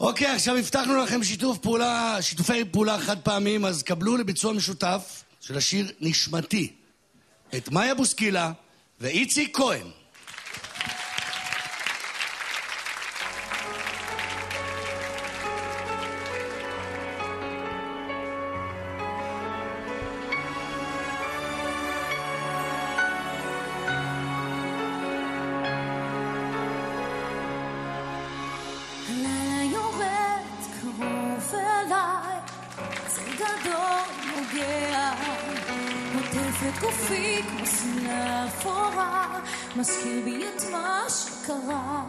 אוקיי, עכשיו הבטחנו לכם שיתופי פעולה חד פעמים, אז קבלו לביצוע משותף של השיר נשמתי את מאיה בוסקילה ואיציק כהן. נוטפת גופי כמו סנה אפורה, מזכיר בי את מה שקרה.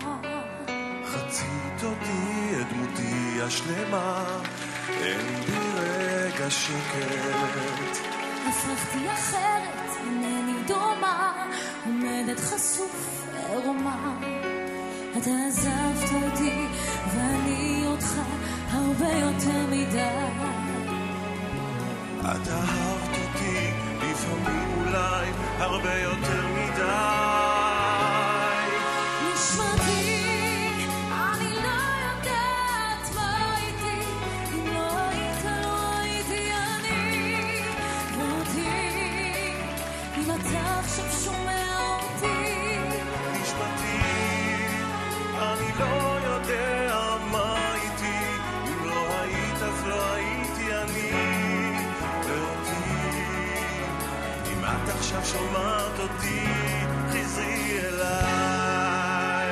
חצית אותי את דמותי השלמה, אין בי רגע שקט. הפכתי אחרת, אינני דומה, עומדת חשוף ערומה. אתה עזבת אותי ואני אותך הרבה יותר מדי. את אהבת אותי לפעמים אולי הרבה יותר מדי. נשמתי, אני לא יודעת מה הייתי, אם לא היית, לא הייתי אני. ואותי, אם אתה עכשיו שומע אותי. נשמתי, אני לא יודע מה הייתי, אם לא היית אז לא הייתי אני. את עכשיו שומעת אותי, חזרי אליי.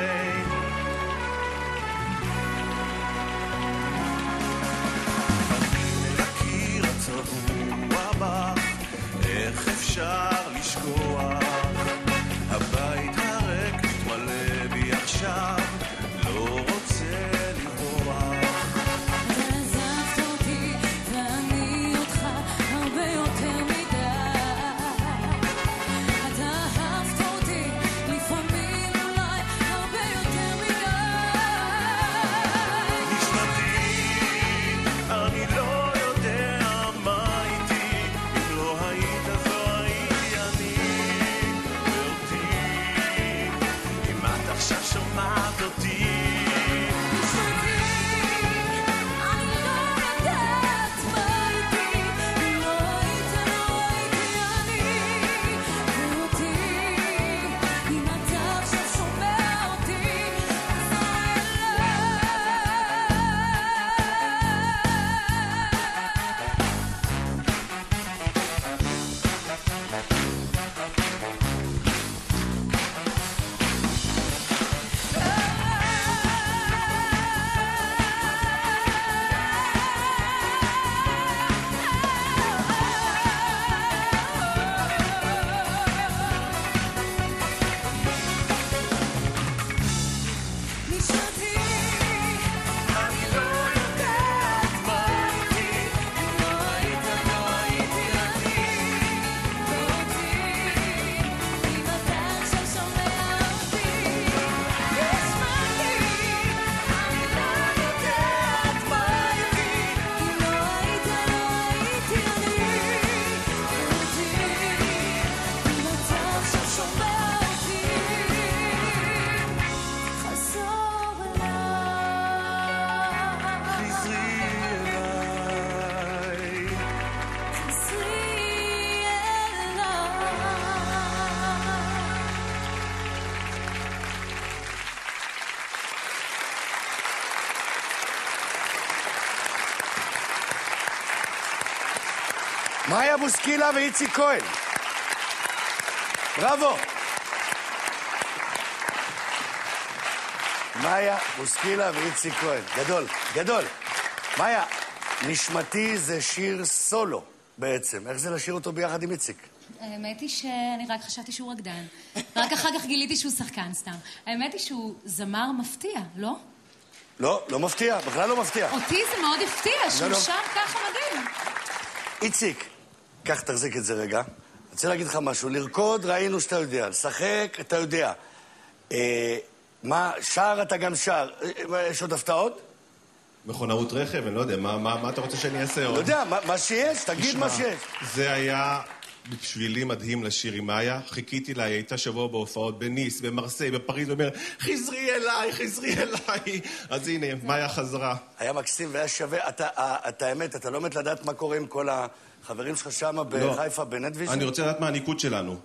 אני מכיר הצבוע בך, איך אפשר לשכוח? הבית הריק מתמלא בי עכשיו, לא רוצה לברוח. אתה עזבת אותי ואני אותך הרבה יותר מדי. מאיה בוסקילה ואיציק כהן. בראבו. מאיה בוסקילה ואיציק כהן. גדול, גדול. מאיה, נשמתי זה שיר סולו בעצם. איך זה לשיר אותו ביחד עם איציק? האמת היא שאני רק חשבתי שהוא רקדן. רק אחר כך גיליתי שהוא שחקן סתם. האמת היא שהוא זמר מפתיע, לא? לא, לא מפתיע, בכלל לא מפתיע. אותי זה מאוד הפתיע, שהוא שר ככה מדהים. איציק, קח תחזיק את זה רגע. אני רוצה להגיד לך משהו, לרקוד ראינו שאתה יודע, לשחק אתה יודע. מה, שר אתה גם שר. יש עוד הפתעות? מכונאות רכב, אני לא יודע, מה אתה רוצה שאני אעשה? לא יודע, מה שיש, תגיד מה שיש. זה היה בשבילי מדהים לשיר עם מאיה. חיכיתי לה, היא הייתה שבוע בהופעות בניס, במרסיי, בפריז, ואומר, חזרי אליי, חזרי אליי. אז הנה, מאיה חזרה. היה מקסים והיה שווה. אתה האמת, אתה לא מת לדעת מה קורה עם כל החברים שלך שם בחיפה, בנטוויז'ן? אני רוצה לדעת מה הניקוד שלנו.